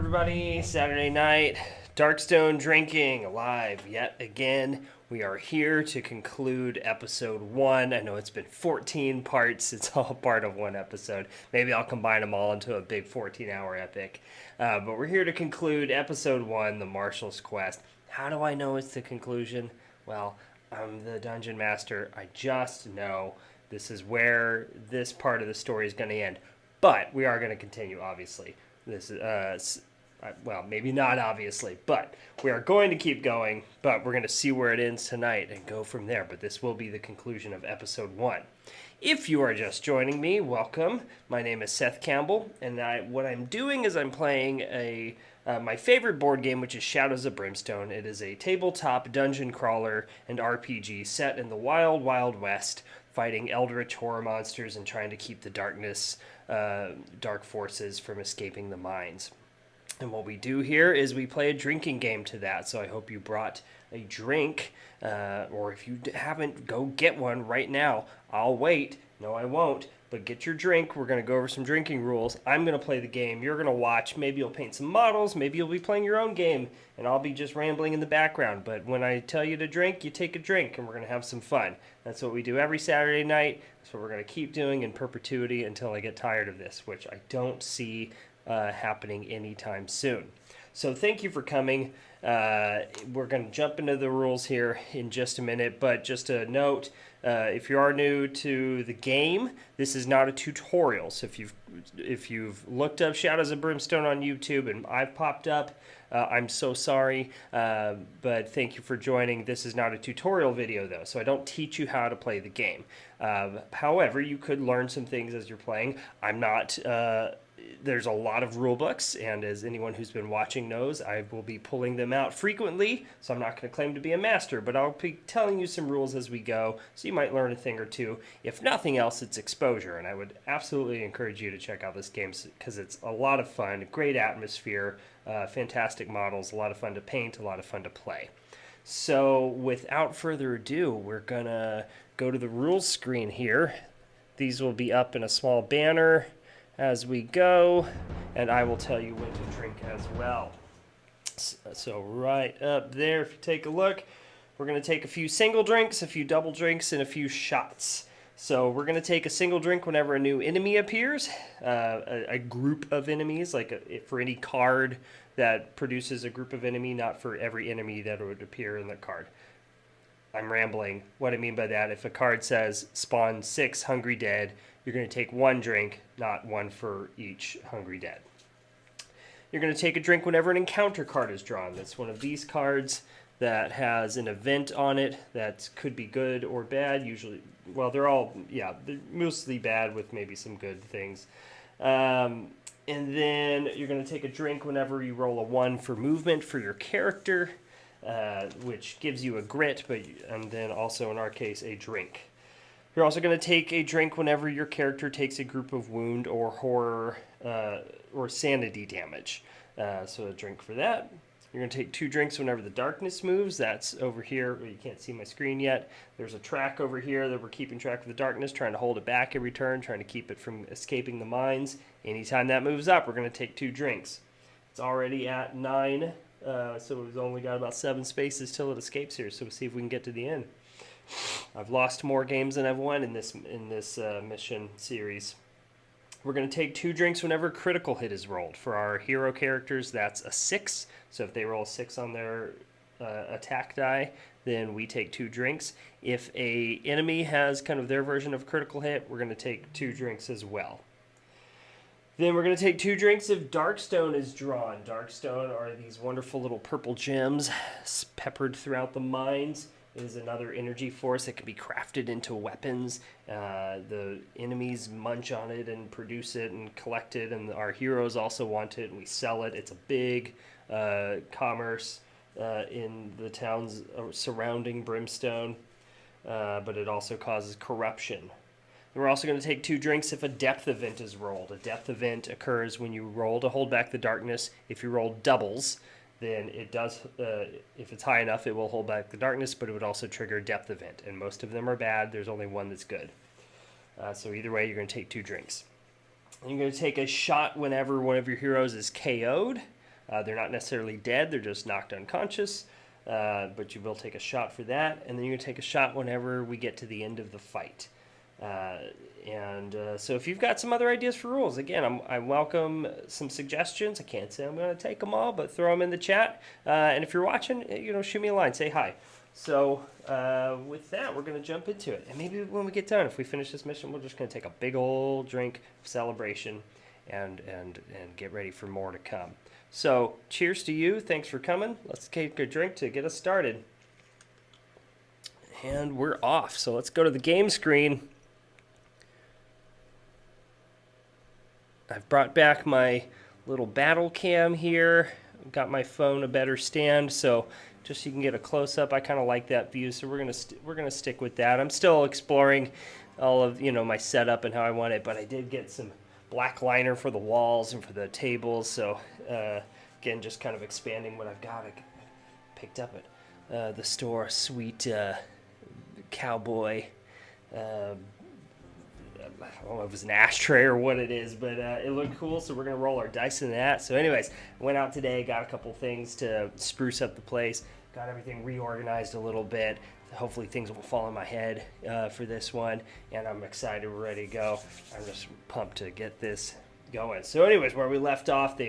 everybody? Saturday night, Darkstone drinking live yet again. We are here to conclude episode 1. I know it's been 14 parts. It's all part of one episode. Maybe I'll combine them all into a big 14-hour epic. But we're here to conclude episode 1, the Marshal's Quest. How do I know it's the conclusion? Well, I'm the dungeon master. I just know this is where this part of the story is going to end. But we are going to continue, obviously. This well, maybe not obviously, but we are going to keep going, but we're going to see where it ends tonight and go from there. But this will be the conclusion of episode 1. If you are just joining me, welcome. My name is Seth Campbell, and what I'm doing is I'm playing my favorite board game, which is Shadows of Brimstone. It is a tabletop dungeon crawler and RPG set in the wild, wild west, fighting eldritch horror monsters and trying to keep the dark forces from escaping the mines. And what we do here is we play a drinking game to that. So I hope you brought a drink, or if you haven't, go get one right now. I'll wait. No, I won't. But get your drink. We're going to go over some drinking rules. I'm going to play the game. You're going to watch. Maybe you'll paint some models. Maybe you'll be playing your own game. And I'll be just rambling in the background. But when I tell you to drink, you take a drink. And we're going to have some fun. That's what we do every Saturday night. That's what we're going to keep doing in perpetuity until I get tired of this, which I don't see happening anytime soon. So thank you for coming. We're going to jump into the rules here in just a minute, but just a note, if you are new to the game, this is not a tutorial. So if you've looked up Shadows of Brimstone on YouTube and I've popped up, I'm so sorry, but thank you for joining. This is not a tutorial video though, so I don't teach you how to play the game. However, you could learn some things as you're playing. I'm not... There's a lot of rule books, and as anyone who's been watching knows, I will be pulling them out frequently, so I'm not going to claim to be a master, but I'll be telling you some rules as we go, so you might learn a thing or two. If nothing else, it's exposure, and I would absolutely encourage you to check out this game because it's a lot of fun, great atmosphere, fantastic models, a lot of fun to paint, a lot of fun to play. So without further ado, we're going to go to the rules screen here. These will be up in a small banner as we go, and I will tell you when to drink as well. So right up there, if you take a look, we're going to take a few single drinks, a few double drinks, and a few shots. So we're going to take a single drink whenever a new enemy appears, a group of enemies, for any card that produces a group of enemy, not for every enemy that would appear in the card. I'm rambling. What I mean by that, if a card says spawn 6 hungry dead, you're going to take one drink, not one for each hungry dead. You're going to take a drink whenever an encounter card is drawn. That's one of these cards that has an event on it that could be good or bad. Usually, well, they're mostly bad with maybe some good things. And then you're going to take a drink whenever you roll a 1 for movement for your character, which gives you a grit, and then also in our case a drink. You're also going to take a drink whenever your character takes a group of wound or horror or sanity damage. So a drink for that. You're going to take 2 drinks whenever the darkness moves. That's over here. You can't see my screen yet. There's a track over here that we're keeping track of the darkness, trying to hold it back every turn, trying to keep it from escaping the mines. Anytime that moves up, we're going to take 2 drinks. It's already at 9, so we've only got about 7 spaces till it escapes here. So we'll see if we can get to the end. I've lost more games than I've won in this mission series. We're going to take 2 drinks whenever a critical hit is rolled. For our hero characters, that's a 6. So if they roll a 6 on their attack die, then we take 2 drinks. If a enemy has kind of their version of critical hit, we're going to take 2 drinks as well. Then we're going to take 2 drinks if Darkstone is drawn. Darkstone are these wonderful little purple gems peppered throughout the mines. It is another energy force that can be crafted into weapons. The enemies munch on it and produce it and collect it, and our heroes also want it, and we sell it. It's a big commerce in the towns surrounding Brimstone, but it also causes corruption. And we're also going to take 2 drinks if a depth event is rolled. A depth event occurs when you roll to hold back the darkness. If you roll doubles, then it does, if it's high enough, it will hold back the darkness, but it would also trigger a depth event, and most of them are bad. There's only one that's good. So either way, you're going to take 2 drinks. And you're going to take a shot whenever one of your heroes is KO'd. They're not necessarily dead, they're just knocked unconscious, but you will take a shot for that, and then you're going to take a shot whenever we get to the end of the fight. So if you've got some other ideas for rules, again, I welcome some suggestions. I can't say I'm going to take them all, but throw them in the chat. And if you're watching, shoot me a line, say hi. So with that, we're going to jump into it. And maybe when we get done, if we finish this mission, we're just going to take a big old drink of celebration and get ready for more to come. So cheers to you. Thanks for coming. Let's take a drink to get us started. And we're off. So let's go to the game screen. I've brought back my little battle cam here. Got my phone a better stand, so just so you can get a close-up. I kind of like that view, so we're gonna stick with that. I'm still exploring all of my setup and how I want it, but I did get some black liner for the walls and for the tables. So again, just kind of expanding what I've got. I picked up at the store, sweet cowboy. I don't know if it was an ashtray or what it is, but it looked cool, so we're going to roll our dice in that. So anyways, went out today, got a couple things to spruce up the place, got everything reorganized a little bit. Hopefully things won't fall on my head for this one, and I'm excited. We're ready to go. I'm just pumped to get this going. So anyways, where we left off,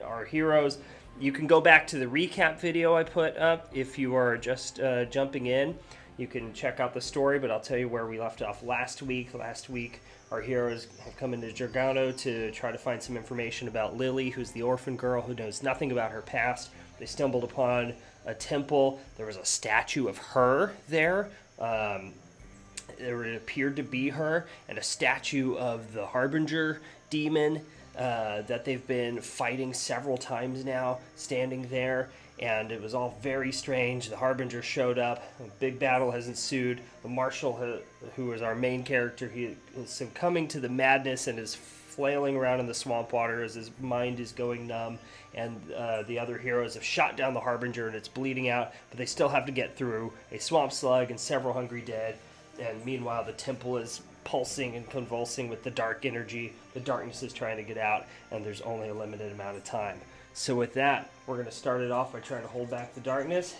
our heroes. You can go back to the recap video I put up if you are just jumping in. You can check out the story, but I'll tell you where we left off last week. Last week, our heroes have come into Gargano to try to find some information about Lily, who's the orphan girl who knows nothing about her past. They stumbled upon a temple. There was a statue of her there. It appeared to be her, and a statue of the Harbinger demon that they've been fighting several times now, standing there. And it was all very strange. The Harbinger showed up. A big battle has ensued. The Marshal, who is our main character, he is succumbing to the madness and is flailing around in the swamp water as his mind is going numb. And the other heroes have shot down the Harbinger and it's bleeding out, but they still have to get through a swamp slug and several hungry dead. And meanwhile, the temple is pulsing and convulsing with the dark energy. The darkness is trying to get out, and there's only a limited amount of time. So with that, we're going to start it off by trying to hold back the darkness.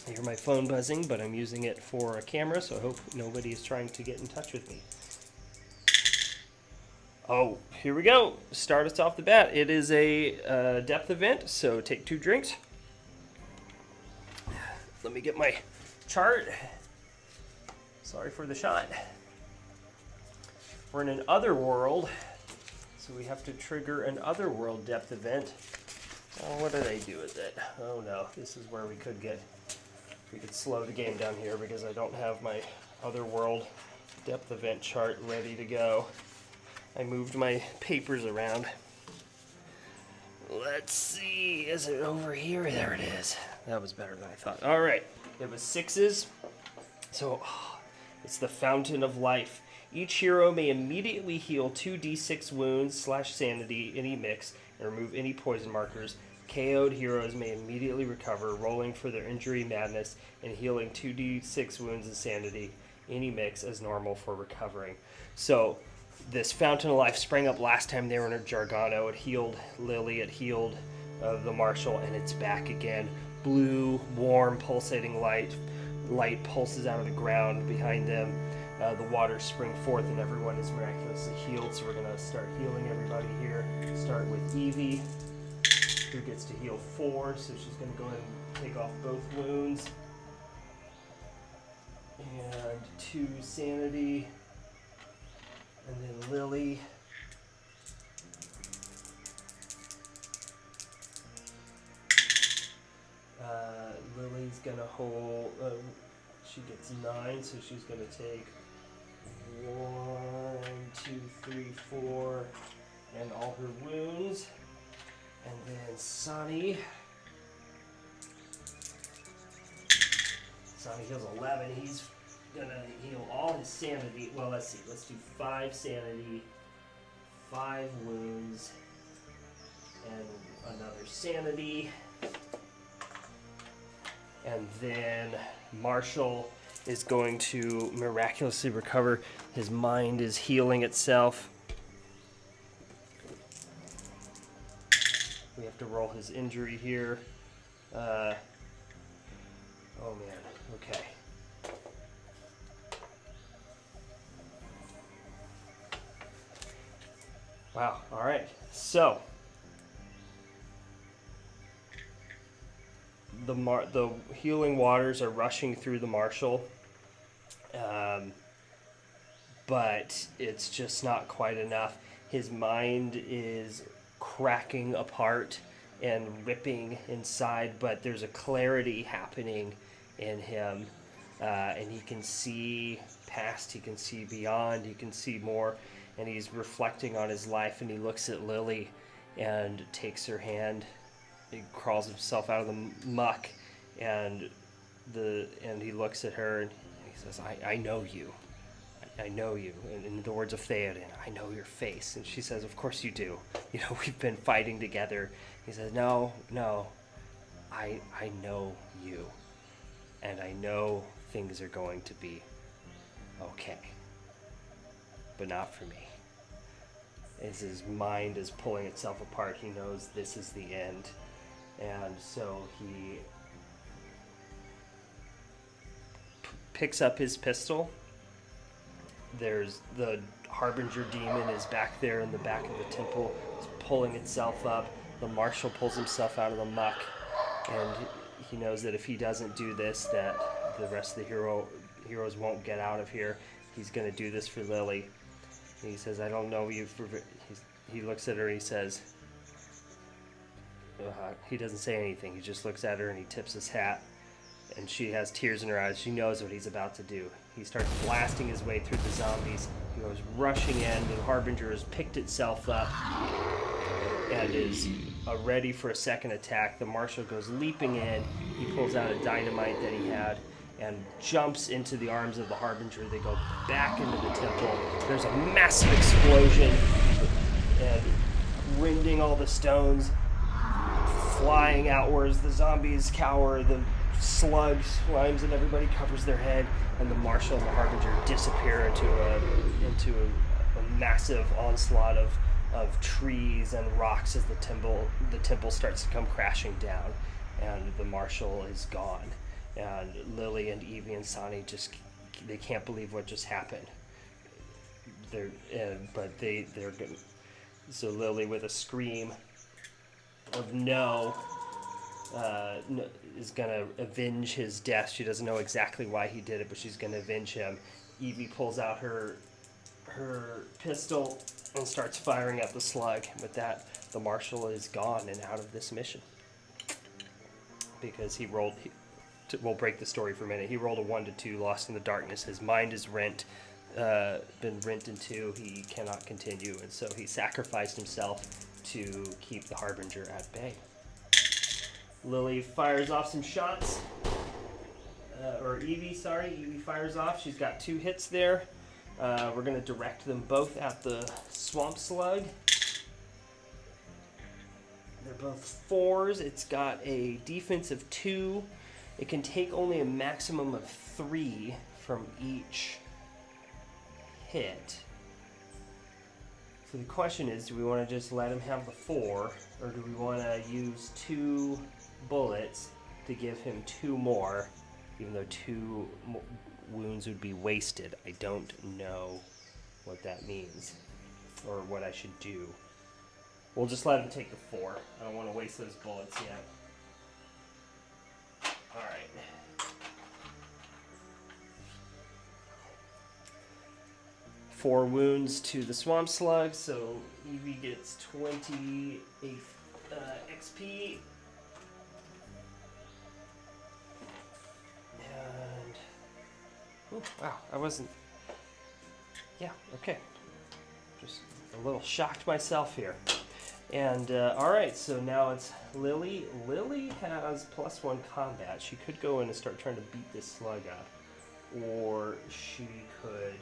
I hear my phone buzzing, but I'm using it for a camera, so I hope nobody is trying to get in touch with me. Oh, here we go. Start us off the bat. It is a depth event, so take 2 drinks. Let me get my chart. Sorry for the shot. We're in an other world. So we have to trigger an otherworld depth event. Oh, what did I do with it? Oh no, this is where we could slow the game down here because I don't have my otherworld depth event chart ready to go. I moved my papers around. Let's see, is it over here? There it is. That was better than I thought. All right, it was 6s. So it's the Fountain of Life. Each hero may immediately heal 2d6 wounds / sanity, any mix, and remove any poison markers. KO'd heroes may immediately recover, rolling for their injury, madness, and healing 2d6 wounds and sanity, any mix, as normal for recovering. So this Fountain of Life sprang up last time they were in Gargano. It healed Lily, it healed the Marshal, and it's back again. Blue, warm, pulsating light pulses out of the ground behind them. The waters spring forth and everyone is miraculously healed. So we're going to start healing everybody here. Start with Evie, who gets to heal 4. So she's going to go ahead and take off both wounds. And 2 sanity. And then Lily. Lily's going to hold... she gets 9, so she's going to take 1, 2, 3, 4, and all her wounds. And then Sonny heals 11. He's gonna heal all his sanity. Well, let's see. Let's do 5 sanity, 5 wounds, and another sanity. And then Marshal is going to miraculously recover. His mind is healing itself. We We have to roll his injury here. Oh man, okay. Wow, alright. So, the healing waters are rushing through the Marshal. But it's just not quite enough. His mind is cracking apart and ripping inside, but there's a clarity happening in him, and he can see past, he can see beyond, he can see more, and he's reflecting on his life, and he looks at Lily and takes her hand. He crawls himself out of the muck, and he looks at her and he says, I know you. I know you. And in the words of Theoden, I know your face. And she says, of course you do. You know, we've been fighting together. He says, no, I know you. And I know things are going to be okay. But not for me. As his mind is pulling itself apart, he knows this is the end. And so he picks up his pistol. There's the Harbinger demon is back there in the back of the temple. It's pulling itself up. The Marshal pulls himself out of the muck. And he knows that if he doesn't do this, that the rest of the heroes won't get out of here. He's going to do this for Lily. And he says, I don't know you for... He looks at her and he says... he doesn't say anything. He just looks at her and he tips his hat. And she has tears in her eyes. She knows what he's about to do. He starts blasting his way through the zombies. He goes rushing in. The Harbinger has picked itself up and is ready for a second attack. The Marshal goes leaping in. He pulls out a dynamite that he had and jumps into the arms of the Harbinger. They go back into the temple. There's a massive explosion and rending all the stones, flying outwards. The zombies cower. The slugs, slimes, and everybody covers their head, and the Marshal and the Harbinger disappear into a massive onslaught of trees and rocks as the temple starts to come crashing down, and the Marshal is gone. And Lily and Evie and Sonny they can't believe what just happened. They're good. So Lily, with a scream of no, is going to avenge his death. She doesn't know exactly why he did it, but she's going to avenge him. Evie pulls out her pistol and starts firing at the slug. With that, the Marshal is gone and out of this mission. Because we'll break the story for a minute. He rolled a 1-2, lost in the darkness. His mind is been rent in two. He cannot continue, and so he sacrificed himself to keep the Harbinger at bay. Lily fires off some shots. Evie fires off. She's got 2 hits there. We're going to direct them both at the swamp slug. They're both 4s. It's got a defense of 2. It can take only a maximum of 3 from each hit. So the question is, do we want to just let him have the 4, or do we want to use 2 bullets to give him 2 more, even though 2 wounds would be wasted? I don't know what that means, or what I should do. We'll just let him take the 4. I don't want to waste those bullets yet. Alright. Four wounds to the swamp slug, so Evie gets 28 XP. And oh, wow, I wasn't. Yeah, okay. Just a little shocked myself here. And alright, so now it's Lily. Lily has +1 combat. She could go in and start trying to beat this slug up. Or she could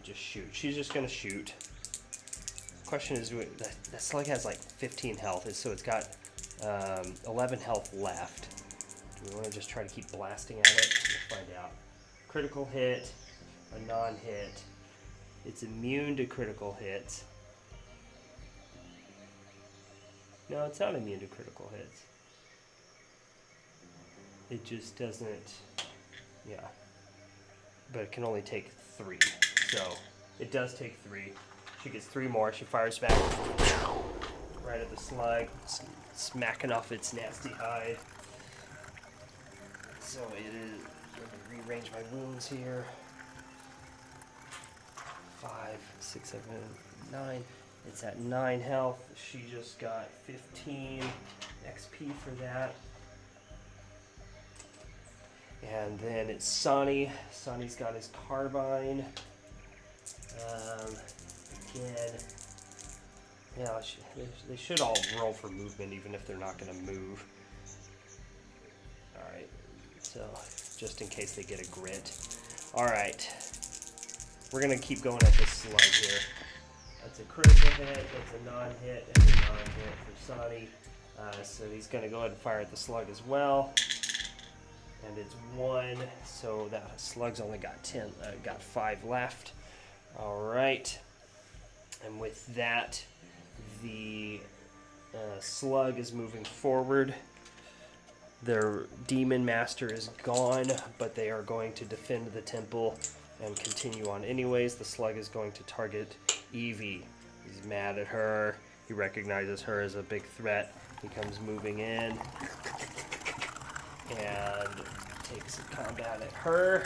just shoot. She's just gonna shoot. Question is, that slug has like 15 health, so it's got 11 health left. Do we want to just try to keep blasting at it? We'll find out. Critical hit, a non-hit. It's immune to critical hits. No, it's not immune to critical hits. It just doesn't, yeah. But it can only take 3. So it does take 3. She gets 3 more. She fires back right at the slug, smacking off its nasty hide. So it is, let me rearrange my wounds here. 5, 6, 7, 9. It's at 9 health. She just got 15 XP for that. And then it's Sonny. Sonny's got his carbine. Again, yeah, they should all roll for movement, even if they're not going to move. All right, so just in case they get a grit. All right, we're going to keep going at this slug here. That's a critical hit, that's a non-hit, and a non-hit for Sonny. So he's going to go ahead and fire at the slug as well. And it's 1, so that slug's only got 5 left. All right, and with that, the slug is moving forward. Their demon master is gone, but they are going to defend the temple and continue on anyways. The slug is going to target Evie. He's mad at her. He recognizes her as a big threat. He comes moving in and takes a combat at her,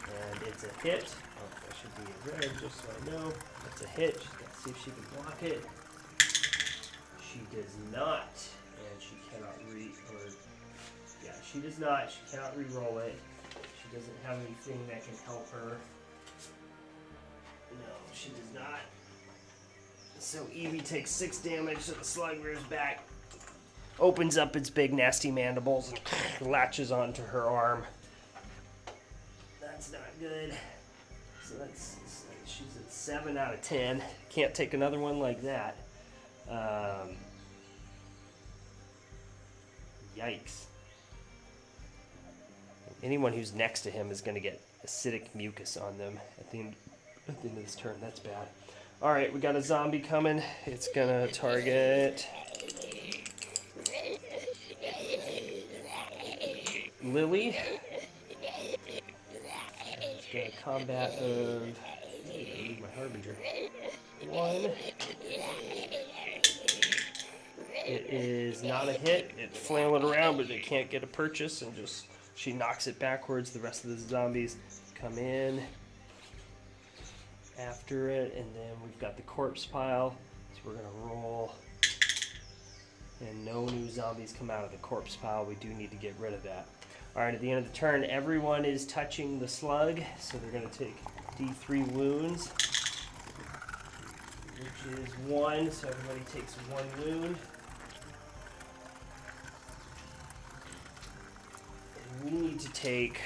and it's a hit. Oh, that should be a red, just so I know. It's a hit. Let's see if she can block it. She does not, and she cannot she does not. She cannot re-roll it. She doesn't have anything that can help her. No, she does not. So Evie takes 6 damage, so the slug rears back, opens up its big nasty mandibles, and latches onto her arm. That's not good. So she's at 7 out of 10. Can't take another one like that. Yikes. Anyone who's next to him is going to get acidic mucus on them at the end of this turn. That's bad. All right, we got a zombie coming. It's going to target Lily. It's going to combat of my Harbinger. 1. It is not a hit. It's flailing around, but it can't get a purchase, and just she knocks it backwards. The rest of the zombies come in after it, and then we've got the corpse pile. So we're going to roll. And no new zombies come out of the corpse pile. We do need to get rid of that. All right, at the end of the turn, everyone is touching the slug, so they're going to take D3 wounds, which is 1, so everybody takes 1 wound. And we need to take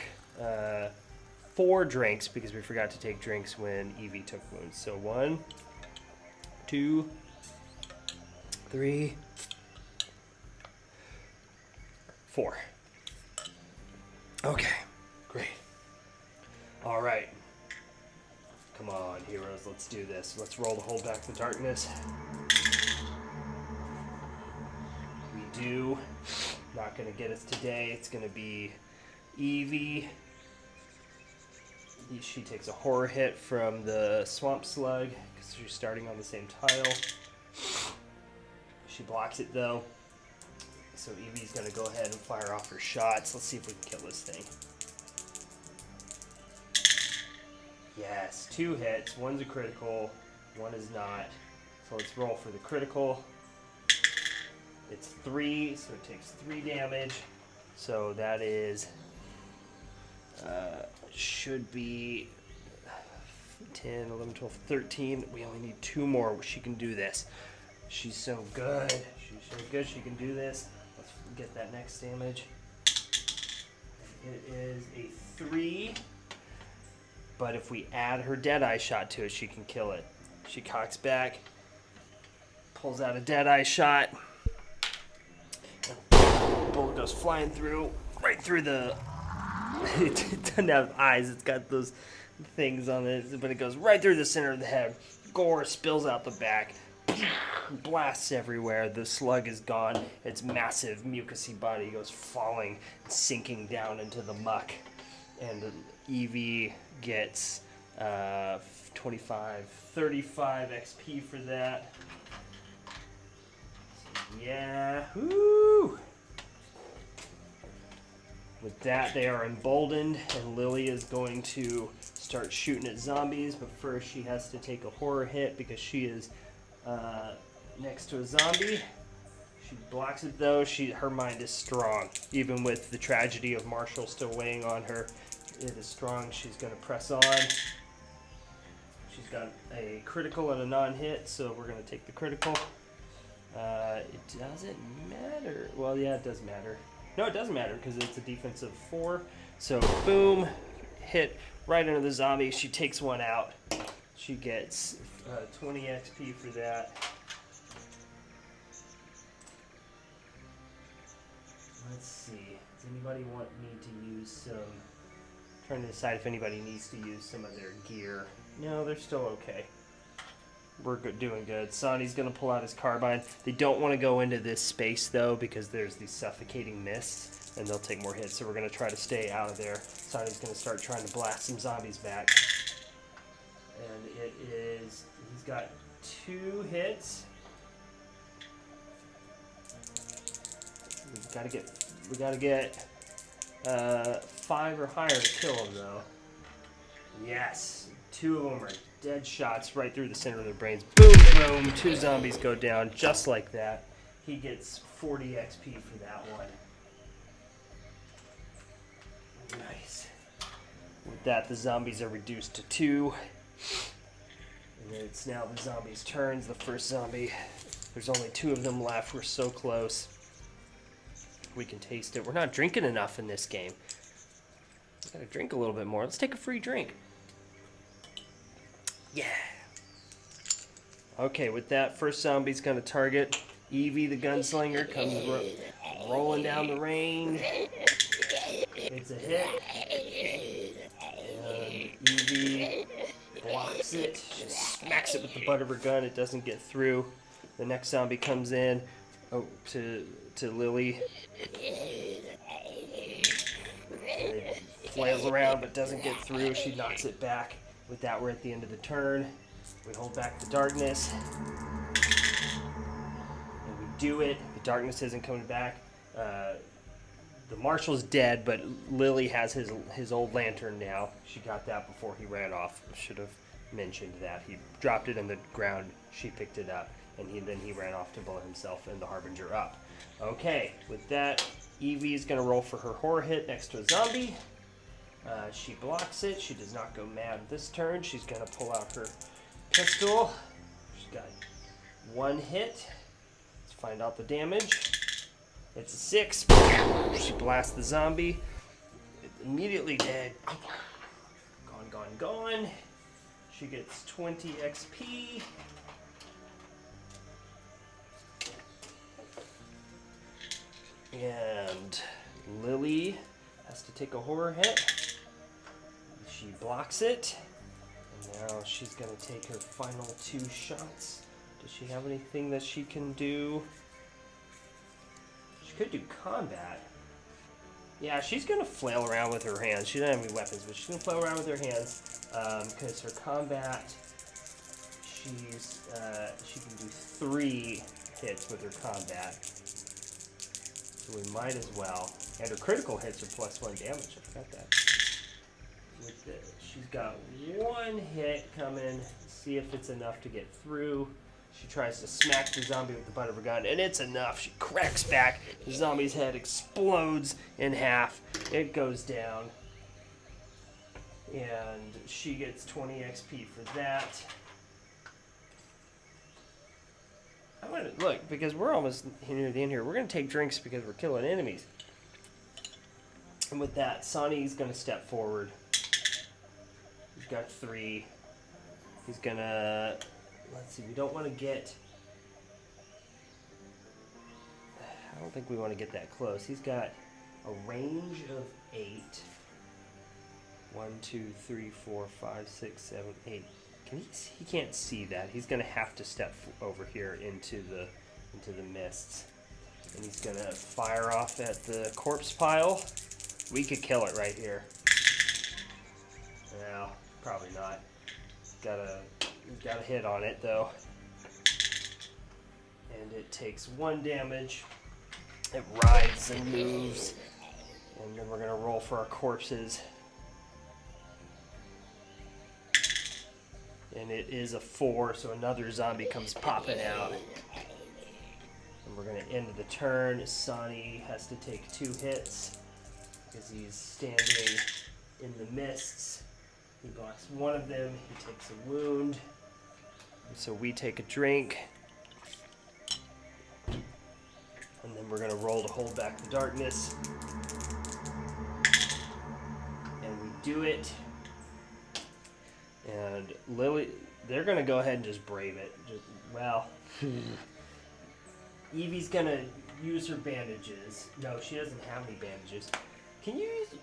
4 drinks because we forgot to take drinks when Evie took wounds. So 1, 2, 3, 4. Okay, great. All right. Come on, heroes, let's do this. Let's roll to hold back the darkness. We do. Not going to get us today. It's going to be Evie. She takes a horror hit from the swamp slug because she's starting on the same tile. She blocks it though. So Evie's going to go ahead and fire off her shots. Let's see if we can kill this thing. Yes, 2 hits. 1's a critical, 1 is not. So let's roll for the critical. It's 3, so it takes 3 damage. So that is, should be 10, 11, 12, 13. We only need 2 more. She can do this. She's so good. She's so good. She can do this. Let's get that next damage. It is a 3. But if we add her Deadeye shot to it, she can kill it. She cocks back, pulls out a Deadeye shot. The bullet goes flying through, right through the... It doesn't have eyes. It's got those things on it, but it goes right through the center of the head. Gore spills out the back. Blasts everywhere. The slug is gone. Its massive mucousy body goes falling, sinking down into the muck. And Evie gets 35 XP for that. Yeah, woo! With that, they are emboldened, and Lily is going to start shooting at zombies, but first she has to take a horror hit because she is next to a zombie. She blocks it though. Her mind is strong, even with the tragedy of Marshall still weighing on her. It is strong. She's going to press on. She's got a critical and a non-hit, so we're going to take the critical. It doesn't matter. Well, yeah, it does matter. No, it doesn't matter because it's a defense of 4. So, boom, hit right into the zombie. She takes one out. She gets 20 XP for that. Let's see. Does anybody want me to use some... I'm trying to decide if anybody needs to use some of their gear. No, they're still okay. We're doing good. Sonny's going to pull out his carbine. They don't want to go into this space, though, because there's these suffocating mists, and they'll take more hits, so we're going to try to stay out of there. Sonny's going to start trying to blast some zombies back. And it is... He's got 2 hits. We gotta get 5 or higher to kill him, though. Yes! 2 of them are dead shots right through the center of their brains. Boom, boom. 2 zombies go down just like that. He gets 40 XP for that one. Nice. With that, the zombies are reduced to 2. And it's now the zombies' turns. The first zombie. There's only 2 of them left. We're so close. We can taste it. We're not drinking enough in this game. We gotta drink a little bit more. Let's take a free drink. Yeah. Okay, with that, first zombie's gonna target Evie, the gunslinger, comes rolling down the range. It's a hit. And Evie blocks it. She smacks it with the butt of her gun. It doesn't get through. The next zombie comes in to Lily. It flails around but doesn't get through. She knocks it back. With that, we're at the end of the turn. We hold back the darkness. And we do it. The darkness isn't coming back. The Marshal's dead, but Lily has his old lantern now. She got that before he ran off. Should have mentioned that. He dropped it in the ground. She picked it up. And then he ran off to blow himself and the Harbinger up. Okay, with that, Evie is going to roll for her horror hit next to a zombie. She blocks it. She does not go mad this turn. She's going to pull out her pistol. She's got 1 hit. Let's find out the damage. It's a 6. She blasts the zombie. It's immediately dead. Gone. She gets 20 XP. And Lily has to take a horror hit. She blocks it. And now she's going to take her final 2 shots. Does she have anything that she can do? She could do combat. Yeah, she's going to flail around with her hands. She doesn't have any weapons, but she's going to flail around with her hands. Because her combat, she can do 3 hits with her combat. So we might as well. And her critical hits are +1 damage. I forgot that. She's got 1 hit coming. See if it's enough to get through. She tries to smack the zombie with the butt of her gun, and it's enough. She cracks back. The zombie's head explodes in half. It goes down. And she gets 20 XP for that. I want to look, because we're almost near the end here. We're going to take drinks because we're killing enemies. And with that, Sonny's going to step forward. He's got 3. He's going to... Let's see, we don't want to get... I don't think we want to get that close. He's got a range of 8. 1, 2, 3, 4, 5, 6, 7, 8. He can't see that. He's gonna have to step over here into the mists, and he's gonna fire off at the corpse pile. We could kill it right here. No, probably not. Got a hit on it though, and it takes 1 damage. It writhes and moves, and then we're gonna roll for our corpses. And it is a 4, so another zombie comes popping out. And we're going to end the turn. Sonny has to take 2 hits because he's standing in the mists. He blocks 1 of them. He takes a wound. And so we take a drink. And then we're going to roll to hold back the darkness. And we do it. And Lily, they're going to go ahead and just brave it. Evie's going to use her bandages. No, she doesn't have any bandages.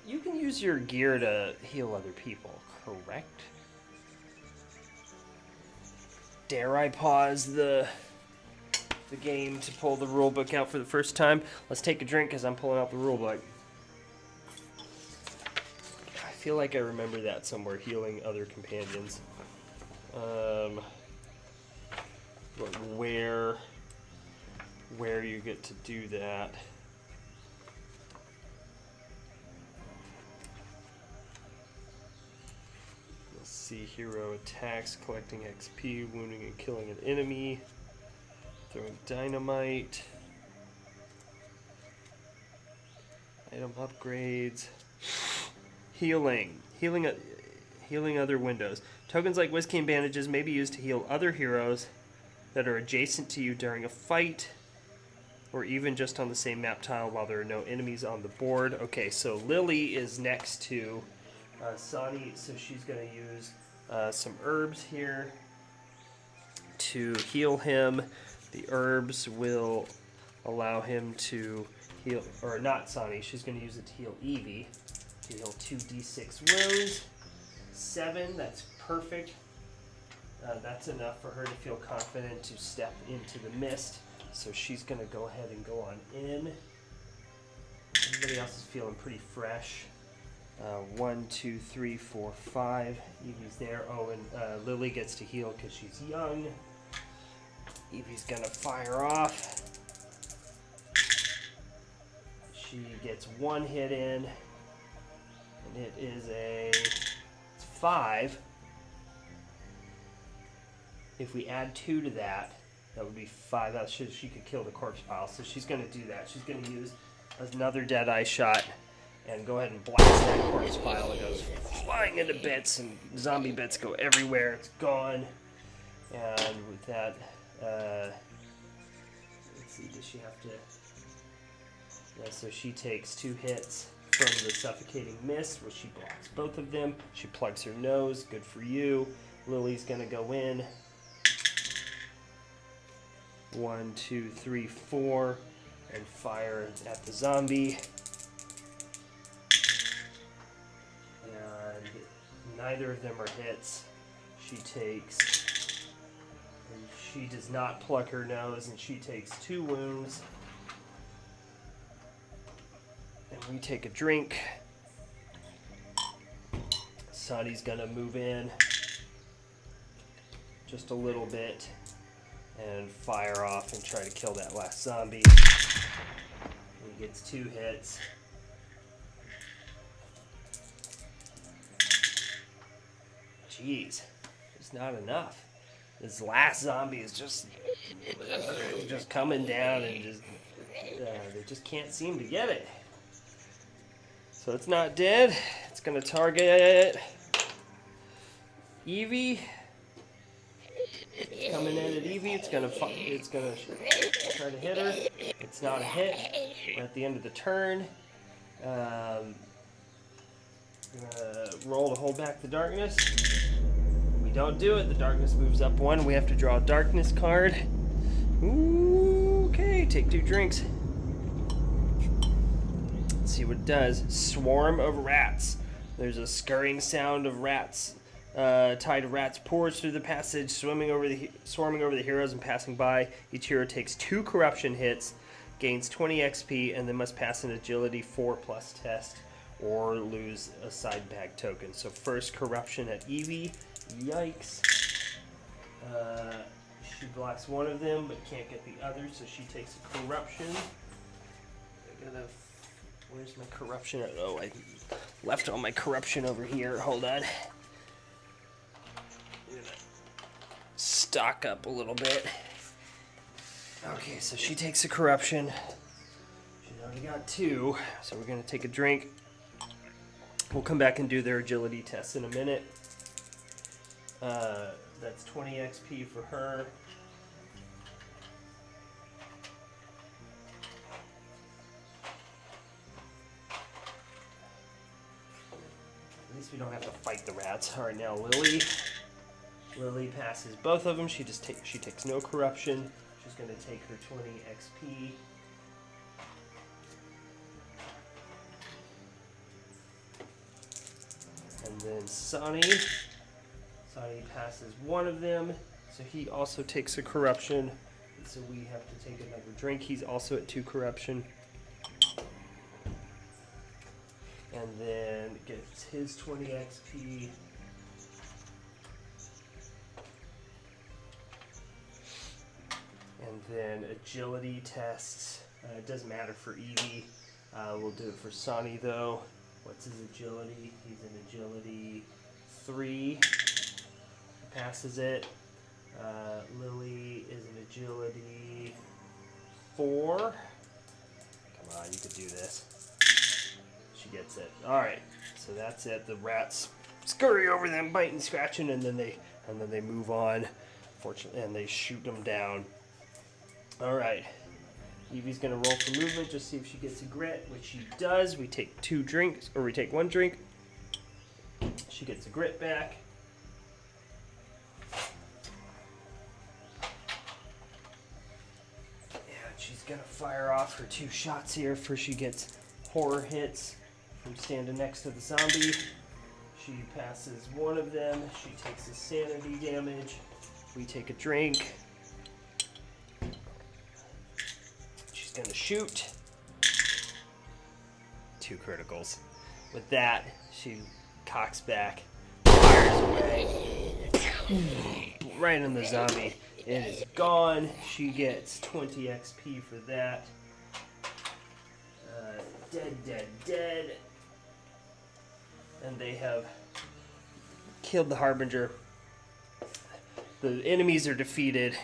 You can use your gear to heal other people, correct? Dare I pause the game to pull the rulebook out for the first time? Let's take a drink as I'm pulling out the rulebook. I feel like I remember that somewhere, healing other companions. But where you get to do that. Let's see, hero attacks, collecting XP, wounding and killing an enemy, throwing dynamite, item upgrades. Healing other windows. Tokens like whiskey and bandages may be used to heal other heroes that are adjacent to you during a fight, or even just on the same map tile while there are no enemies on the board. Okay, so Lily is next to Sonny, so she's going to use some herbs here to heal him. The herbs will allow him to heal, or not Sonny, she's going to use it to heal Evie. To heal 2d6 wounds. 7, that's perfect. That's enough for her to feel confident to step into the mist. So she's going to go ahead and go on in. Everybody else is feeling pretty fresh. 1, 2, 3, 4, 5. Evie's there. Oh, and Lily gets to heal because she's young. Evie's going to fire off. She gets 1 hit in. And it is it's 5. If we add 2 to that, that would be 5. She could kill the corpse pile. So she's going to do that. She's going to use another Deadeye shot and go ahead and blast that corpse pile. It goes flying into bits, and zombie bits go everywhere. It's gone. And with that, let's see, does she have to... Yeah, so she takes 2 hits from the suffocating mist, where she blocks both of them. She plugs her nose. Good for you. Lily's gonna go in. 1, 2, 3, 4, and fire at the zombie. And neither of them are hits. She takes, and she does not plug her nose, and she takes 2 wounds. And we take a drink. Sonny's gonna move in just a little bit and fire off and try to kill that last zombie. He gets 2 hits. Jeez, it's not enough. This last zombie is just coming down, and they just can't seem to get it. So it's not dead. It's gonna target Evie. Coming in at Evie. It's gonna try to hit her. It's not a hit. We're at the end of the turn. Roll to hold back the darkness. We don't do it. The darkness moves up 1. We have to draw a darkness card. Ooh, okay, take 2 drinks. Let's see what it does. Swarm of rats. There's a scurrying sound of rats. Tide of rats pours through the passage, swarming over the heroes and passing by. Each hero takes 2 corruption hits, gains 20 XP, and then must pass an agility 4+ test or lose a side bag token. So first corruption at Evie. Yikes. She blocks one of them but can't get the other, so she takes a corruption. Where's my corruption? Oh, I left all my corruption over here. Hold on. I'm gonna stock up a little bit. Okay, so she takes a corruption. She's already got 2, so we're gonna take a drink. We'll come back and do their agility tests in a minute. That's 20 XP for her. At least we don't have to fight the rats. All right, now Lily. Lily passes both of them. She takes no corruption. She's going to take her 20 XP. And then Sonny passes one of them, so he also takes a corruption. So we have to take another drink. He's also at 2 corruption. And then gets his 20 XP. And then agility tests. It doesn't matter for Evie. We'll do it for Sonny though. What's his agility? He's an agility 3. He passes it. Lily is an agility 4. Come on, you can do this. She gets it. All right, so that's it. The rats scurry over them, biting, scratching, and then they move on. Fortunately, and they shoot them down. All right, Evie's gonna roll for movement, just see if she gets a grit, which she does. We take 2 drinks, or we take 1 drink. She gets a grit back. And she's gonna fire off her 2 shots here. First, she gets horror hits from standing next to the zombie. She passes one of them. She takes a sanity damage. We take a drink. She's gonna shoot. 2 criticals. With that, she cocks back, fires away, right in the zombie. It is gone. She gets 20 XP for that. Dead. And they have killed the Harbinger. The enemies are defeated,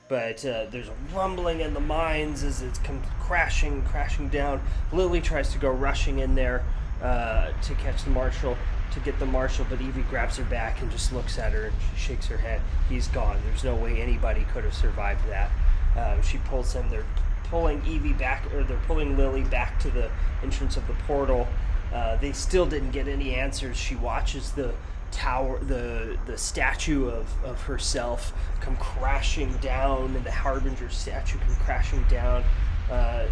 but there's a rumbling in the mines as it comes crashing down. Lily tries to go rushing in there to catch the Marshal, to get the Marshal, but Evie grabs her back and just looks at her and she shakes her head. He's gone. There's no way anybody could have survived that. She pulls him. They're pulling Evie back, or they're pulling Lily back to the entrance of the portal. They still didn't get any answers. She watches the tower, the statue of herself come crashing down, and the Harbinger statue come crashing down.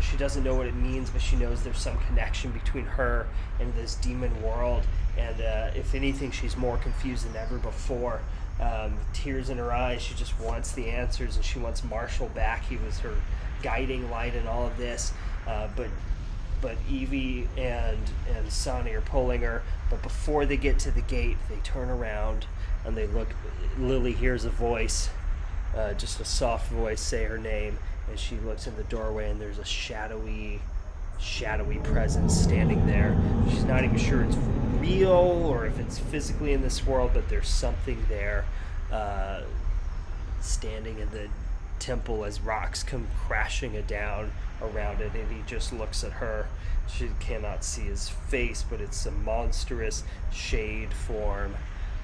She doesn't know what it means, but she knows there's some connection between her and this demon world. And if anything, she's more confused than ever before. Tears in her eyes. She just wants the answers, and she wants Marshal back. He was her guiding light in all of this. But Evie and Sonny are pulling her. But before they get to the gate, they turn around and they look. Lily hears a voice, just a soft voice, say her name, and she looks in the doorway, and there's a shadowy presence standing there. She's not even sure it's real or if it's physically in this world, but there's something there, standing in the temple as rocks come crashing down around it, and he just looks at her. She cannot see his face, but it's a monstrous shade form,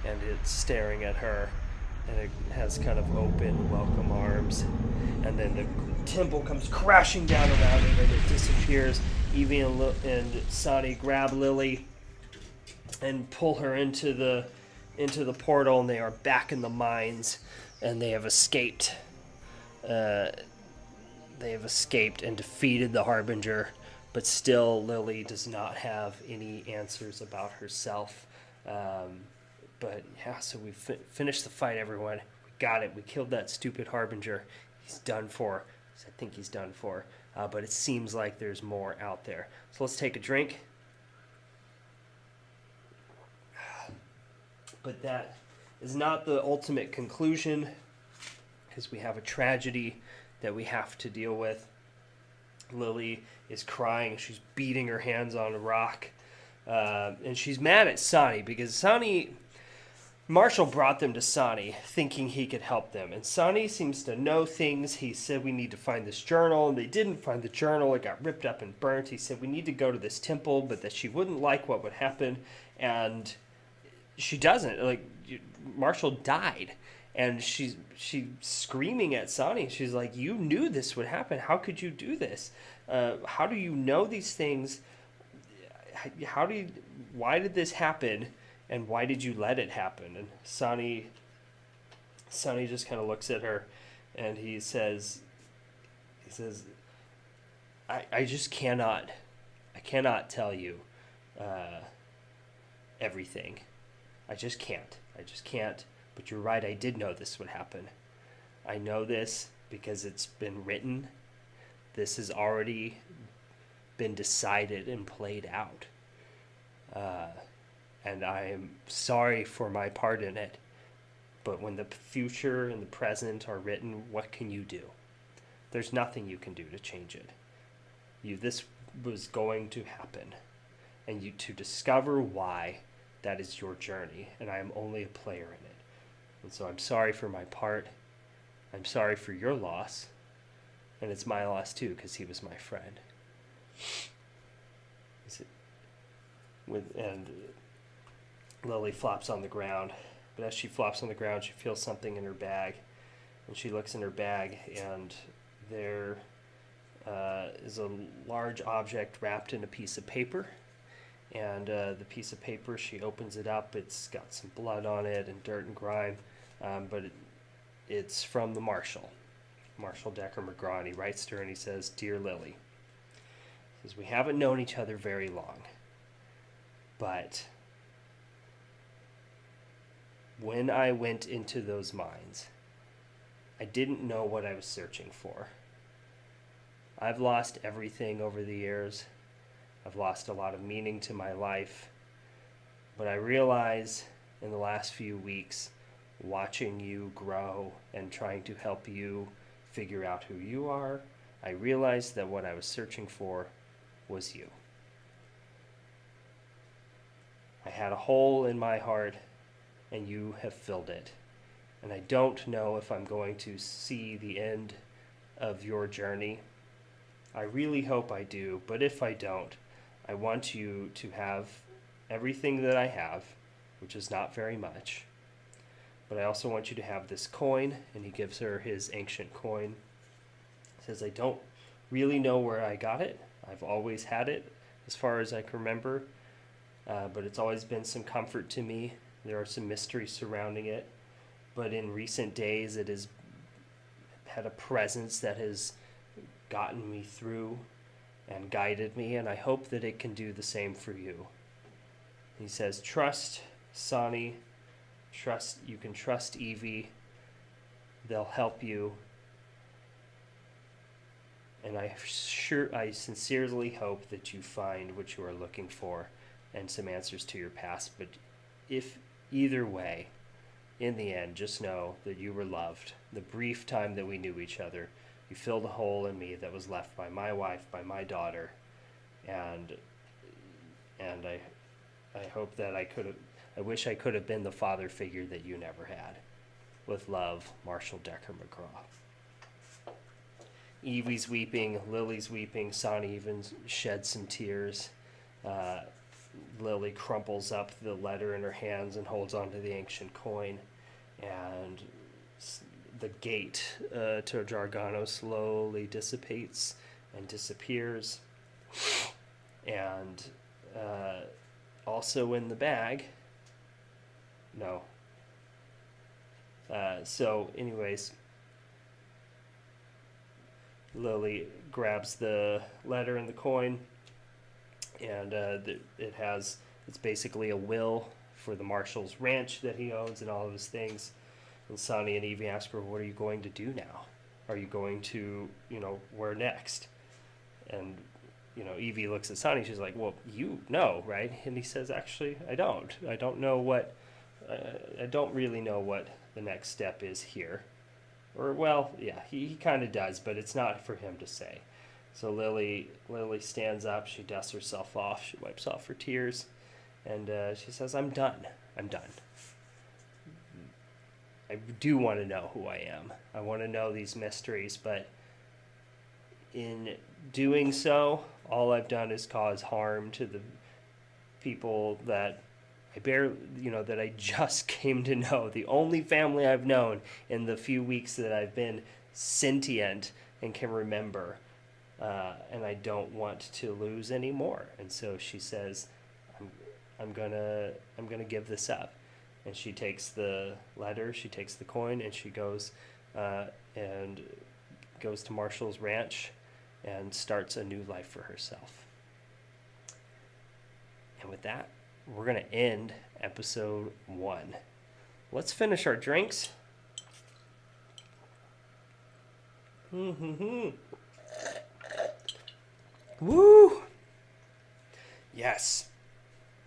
and it's staring at her, and it has kind of open, welcome arms. And then the temple comes crashing down around it, and it disappears. Evie and Sonny grab Lily and pull her into the portal, and they are back in the mines, and they have escaped. They have escaped and defeated the Harbinger, But still, Lily does not have any answers about herself. But yeah, so we finished the fight, everyone. We got it. We killed that stupid Harbinger. He's done for. I think he's done for. But it seems like there's more out there. So let's take a drink. But that is not the ultimate conclusion, because we have a tragedy that we have to deal with. Lily is crying. She's beating her hands on a rock. And she's mad at Sonny because Marshal brought them to Sonny thinking he could help them. And Sonny seems to know things. He said we need to find this journal, and they didn't find the journal. It got ripped up and burnt. He said we need to go to this temple, but that she wouldn't like what would happen. And she doesn't. Like, Marshal died. And she's screaming at Sonny. She's like, you knew this would happen. How could you do this? How do you know these things? Why did this happen? And why did you let it happen? And Sonny just kind of looks at her, and he says, I just cannot tell you everything. I just can't. But you're right, I did know this would happen. I know this because it's been written. This has already been decided and played out. And I am sorry for my part in it. But when the future and the present are written, what can you do? There's nothing you can do to change it. This was going to happen. And to discover why, that is your journey. And I am only a player in it. And so I'm sorry for my part. I'm sorry for your loss. And it's my loss too, because he was my friend. And Lily flops on the ground. But as she flops on the ground, she feels something in her bag. And she looks in her bag, and there is a large object wrapped in a piece of paper. And the piece of paper, she opens it up. It's got some blood on it and dirt and grime. But it's from the Marshal Decker McGraw, and he writes to her and he says, Dear Lily, he says, we haven't known each other very long, but when I went into those mines, I didn't know what I was searching for. I've lost everything over the years. I've lost a lot of meaning to my life, but I realize in the last few weeks, watching you grow and trying to help you figure out who you are, I realized that what I was searching for was you. I had a hole in my heart, and you have filled it. And I don't know if I'm going to see the end of your journey. I really hope I do, but if I don't, I want you to have everything that I have, which is not very much. But I also want you to have this coin, and he gives her his ancient coin. He says, I don't really know where I got it. I've always had it, as far as I can remember. But it's always been some comfort to me. There are some mysteries surrounding it. But in recent days, it has had a presence that has gotten me through and guided me, and I hope that it can do the same for you. He says, trust Sonny. You can trust Evie. They'll help you. And I sincerely hope that you find what you are looking for and some answers to your past. But if either way, in the end, just know that you were loved. The brief time that we knew each other, you filled a hole in me that was left by my wife, by my daughter, and I hope that I wish I could have been the father figure that you never had. With love, Marshal Decker McGraw. Evie's weeping, Lily's weeping, Sonny even sheds some tears. Lily crumples up the letter in her hands and holds onto the ancient coin, and the gate to Jargano slowly dissipates and disappears. And also in the bag, no. So anyways, Lily grabs the letter and the coin, and it's basically a will for the Marshal's ranch that he owns and all of his things. And Sonny and Evie ask her, "What are you going to do now? Are you going to, where next?" And Evie looks at Sonny. She's like, "Well, you know, right?" And he says, "Actually, I don't. I don't know what. I don't really know what the next step is here." Or, well, yeah, he kind of does, but it's not for him to say. So Lily stands up. She dusts herself off. She wipes off her tears, and she says, "I'm done. I'm done. I do want to know who I am. I want to know these mysteries, but in doing so, all I've done is cause harm to the people that that I just came to know. The only family I've known in the few weeks that I've been sentient and can remember, and I don't want to lose any more." And so she says, I'm gonna give this up." And she takes the letter, she takes the coin, and she goes and goes to Marshal's ranch and starts a new life for herself. And with that, we're going to end episode 1. Let's finish our drinks. Woo! Yes.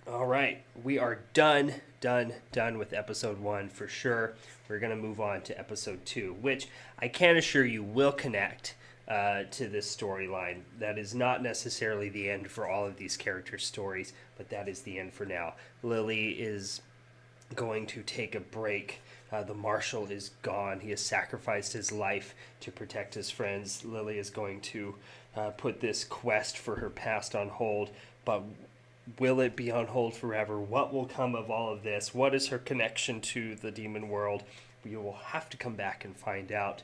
All right. We are done with episode 1 for sure. We're going to move on to episode 2, which I can assure you will connect to this storyline. That is not necessarily the end for all of these characters' stories, but that is the end for now. Lily is going to take a break. The Marshal is gone. He has sacrificed his life to protect his friends. Lily is going to put this quest for her past on hold, but will it be on hold forever? What will come of all of this? What is her connection to the demon world? We will have to come back and find out.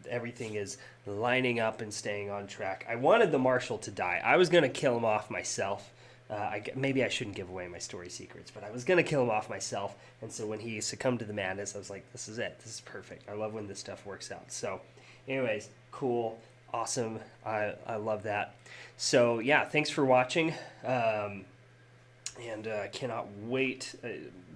Everything is lining up and staying on track. I wanted the Marshal to die. I was going to kill him off myself. Maybe I shouldn't give away my story secrets, but I was going to kill him off myself. And so when he succumbed to the madness, I was like, this is it. This is perfect. I love when this stuff works out. So anyways, cool. Awesome. I love that. So yeah, thanks for watching. And I cannot wait.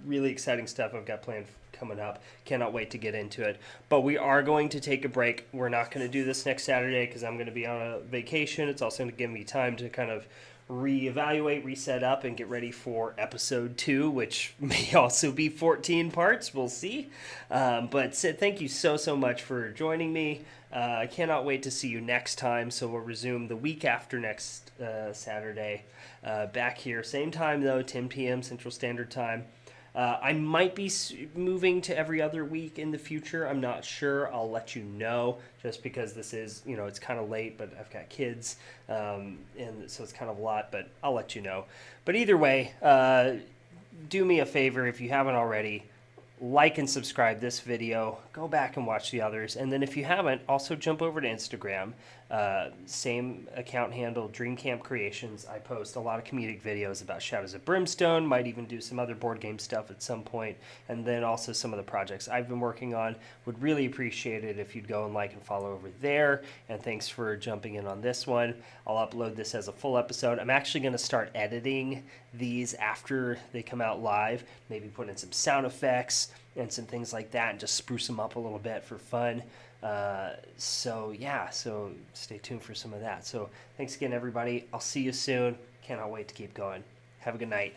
Really exciting stuff I've got planned coming up. Cannot wait to get into it. But we are going to take a break. We're not going to do this next Saturday because I'm going to be on a vacation. It's also going to give me time to kind of reevaluate, reset up, and get ready for episode 2, which may also be 14 parts. We'll see. But Sid, thank you so much for joining me. I cannot wait to see you next time. So we'll resume the week after next Saturday. Back here, same time though, 10 p.m. Central Standard Time. I might be moving to every other week in the future. I'm not sure. I'll let you know, just because this is, it's kind of late, but I've got kids, and so it's kind of a lot, but I'll let you know. But either way, do me a favor if you haven't already. Like and subscribe this video. Go back and watch the others. And then if you haven't, also jump over to Instagram. Same account handle, Dream Camp Creations. I post a lot of comedic videos about Shadows of Brimstone. Might even do some other board game stuff at some point. And then also some of the projects I've been working on. Would really appreciate it if you'd go and like and follow over there. And thanks for jumping in on this one. I'll upload this as a full episode. I'm actually going to start editing these after they come out live. Maybe put in some sound effects and some things like that, and just spruce them up a little bit for fun. So stay tuned for some of that. So thanks again, everybody. I'll see you soon. Cannot wait to keep going. Have a good night.